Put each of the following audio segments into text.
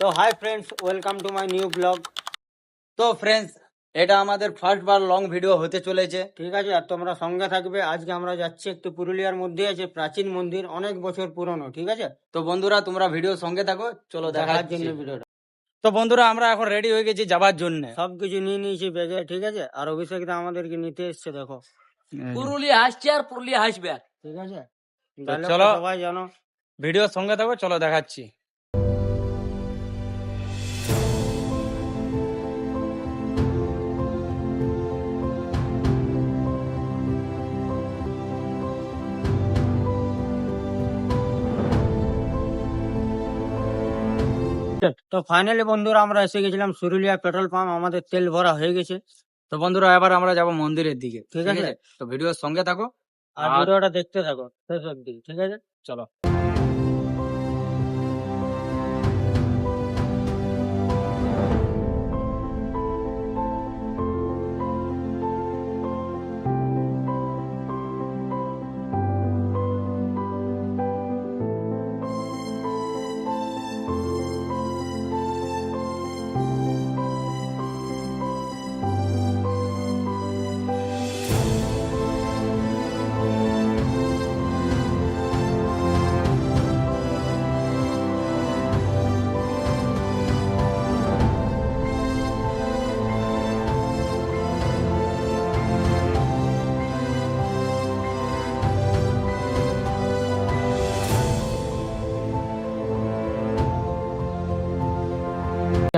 তো hi friends, welcome to my new blog. তো friends, এটা আমাদের ফার্স্ট বার লং ভিডিও হতে চলেছে। ঠিক আছে, আর তোমরা সঙ্গে থাকবে। আজকে আমরা যাচ্ছি একটু পুরুলিয়ার মধ্যে আছে প্রাচীন মন্দির, অনেক বছর পুরনো। ঠিক আছে, তো বন্ধুরা তোমরা ভিডিও সঙ্গে থাকো, চলো দেখার দেখার জন্য জন্য। ভিডিওটা। তো বন্ধুরা আমরা এখন রেডি হয়ে গেছি যাবার জন্য। সবকিছু নিয়ে নিয়েছি ব্যাগে। ঠিক আছে, আর অভিষেক দা আমাদেরকে নিতে এসছে, দেখো। পুরুলিয়া হাসছে আর পুরুলিয়া হাসবে। ঠিক আছে, তো dialogue চলো। টা সবাই জানো। ভিডিও সঙ্গে থাকো, চলো দেখাচ্ছি। তো ফাইনালি বন্ধুরা আমরা এসে গেছিলাম পুরুলিয়া পেট্রোল পাম্প, আমাদের তেল ভরা হয়ে গেছে। তো বন্ধুরা এবার আমরা যাব মন্দিরের দিকে। ঠিক আছে, তো ভিডিও সঙ্গে থাকো আর ভিডিওটা দেখতে থাকো শেষ অব্দি। ঠিক আছে, চলো।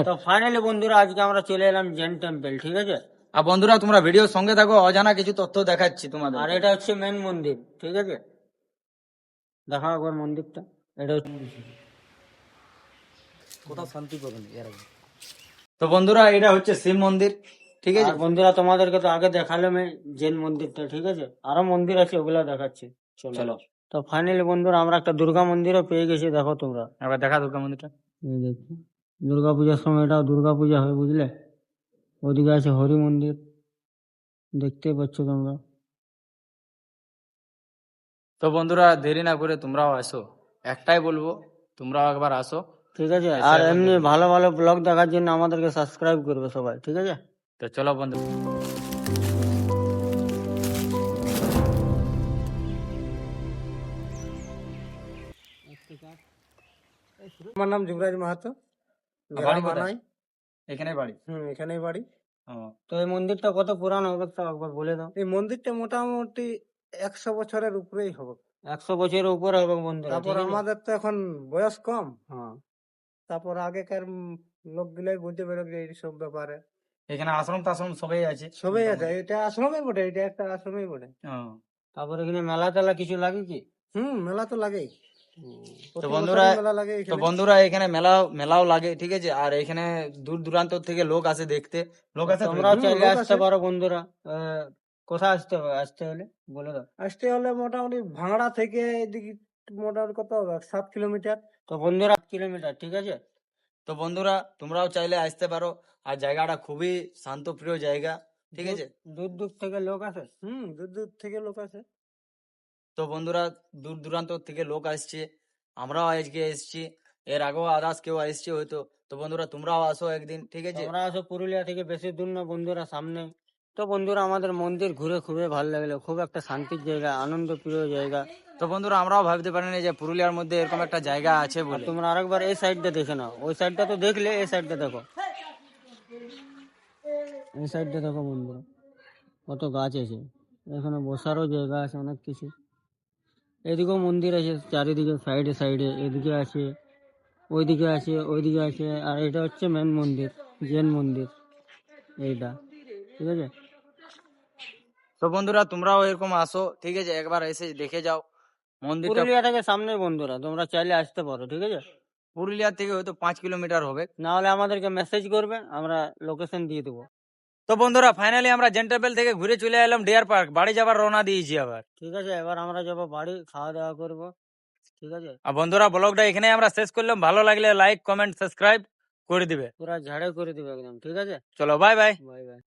তো ফাইনালি বন্ধুরা আজকে আমরা চলে এলাম জৈন টেম্পল। ঠিক আছে, আর বন্ধুরা তোমরা ভিডিও সঙ্গে থাকো, অজানা কিছু তথ্য দেখাচ্ছি তোমাদের। আর এটা হচ্ছে মেন মন্দির। ঠিক আছে, দেখা একবার মন্দিরটা। এটা কোথাও শান্তি পাবেন এর আগে। তো বন্ধুরা এটা হচ্ছে শিব মন্দির। ঠিক আছে, আর বন্ধুরা তোমাদেরকে তো আগে দেখালাম এই জৈন মন্দিরটা। ঠিক আছে, আরো মন্দির আছে, ওগুলা দেখাচ্ছি। চলো। চলো। তো ফাইনালি বন্ধুরা আমরা একটা দুর্গা মন্দিরও পেয়ে গেছি, দেখো তোমরা। এবার দেখা দুর্গা মন্দিরটা। এই দেখো, দুর্গা পূজার সময় এটাও দুর্গা পূজা হয়, বুঝলে। ওদিকে আছে হরি মন্দির, দেখতে পাচ্ছ তোমরা। তো বন্ধুরা দেরি না করে তোমরাও আসো, একটাই বলবো তোমরাও একবার আসো। ঠিক আছে, এসে আর একবার এমনি দেখো। ভালো ভালো ব্লগ দেখার জন্য আমাদেরকে সাবস্ক্রাইব করবে সবাই। ঠিক আছে, তো চলো বন্ধু। আমার নাম যুবরাজ মাহাতো, বাড়ি কোথায়? এখানে বাড়ি। এখানেই বাড়ি। ও, তো এই মন্দিরটা কত পুরানো হবে তো একবার বলে দাও। এই মন্দিরটা মোটামুটি 100 বছরের উপরেই হবে। 100 বছরের উপরে হবে বন্ধুরা। তারপর আমাদের তো এখন বয়স কম। হ্যাঁ, তারপর আগেকার লোকগুলাই বলতে পারো যে এইসব ব্যাপারে। এখানে আশ্রম টাশ্রম সবাই আছে। সবাই আছে, এটা আশ্রমই বটে, এটা একটা আশ্রমই বটে। ও, তারপর এখানে মেলা টেলা কিছু লাগে কি? মেলা তো লাগেই। তো প্রতি বন্ধুরা বছরই মেলা লাগে তো এখানে। বন্ধুরা এখানে মেলাও লাগে। ঠিক আছে, আর এখানে দূর দূরান্ত থেকে লোক আসে দেখতে। লোক আসে তো তোমরাও এখানে? চাইলে লোক আসতে আসে। পারো বন্ধুরা। কোথায় আসতে হবে, আসতে হলে বলে দাও। আসতে হলে মোটামুটি ভাঙড়া থেকে এদিকে মোটামুটি কত হবে, 7 কিলোমিটার। তো বন্ধুরা 7 কিলোমিটার। ঠিক আছে, তো বন্ধুরা তোমরাও চাইলে আসতে পারো। আর জায়গাটা খুবই শান্তপ্রিয় জায়গা। ঠিক আছে, দূর দূর থেকে লোক আসে। দূর দূর থেকে লোক আসে। তো বন্ধুরা দূর দূরান্ত থেকে লোক আসছে, আমরাও আজকে এসেছি, এর আগেও আদার্স কেউ আসছে হয়তো। তো বন্ধুরা তোমরাও আসো একদিন। ঠিক আছে, তোমরা আসো, পুরুলিয়া থেকে বেশি দূর না বন্ধুরা, সামনে। তো বন্ধুরা আমাদের মন্দির ঘুরে খুবই ভালো লাগলো, খুব একটা শান্তির জায়গা, আনন্দ প্রিয় জায়গা। তো বন্ধুরা আমরাও ভাবতে পারিনি যে পুরুলিয়ার মধ্যে এরকম একটা জায়গা আছে আর বলে। তোমরা আরেকবার এই সাইডটা দেখে নাও, ওই সাইডটা তো দেখলে, এই সাইডটা দেখো। এই সাইডটা দেখো বন্ধুরা, কত গাছ আছে, এখানে বসারও জায়গা আছে, অনেক কিছু। এদিকেও মন্দির আছে চারিদিকে, সাইডে সাইডে, এদিকে আছে, ওইদিকে আছে, ওইদিকে আছে। আর এটা হচ্ছে মেন মন্দির, জৈন মন্দির এইটা। ঠিক আছে, তো বন্ধুরা তোমরাও এরকম আসো। ঠিক আছে, একবার এসে দেখে যাও মন্দিরটা। পুরুলিয়া থেকে সামনে বন্ধুরা, তোমরা চাইলে আসতে পারো। ঠিক আছে, পুরুলিয়া থেকে হয়তো 5 কিলোমিটার হবে। না হলে আমাদেরকে মেসেজ করবে, আমরা লোকেশন দিয়ে দেবো। তো বন্ধুরা ফাইনালি আমরা জেন্টাবেল থেকে ঘুরে চলে এলাম ডিয়ার পার্ক, বাড়ি যাবার রওনা দিয়েছি আবার। ঠিক আছে, এবার আমরা যাবো বাড়ি, খাওয়া দাওয়া করবো। ঠিক আছে, আর বন্ধুরা ব্লগটা এখানে আমরা শেষ করলাম। ভালো লাগলে লাইক কমেন্ট সাবস্ক্রাইব করে দিবে, পুরা ঝাড়ে করে দিবে একদম। ঠিক আছে, চলো বাই বাই। Bye bye.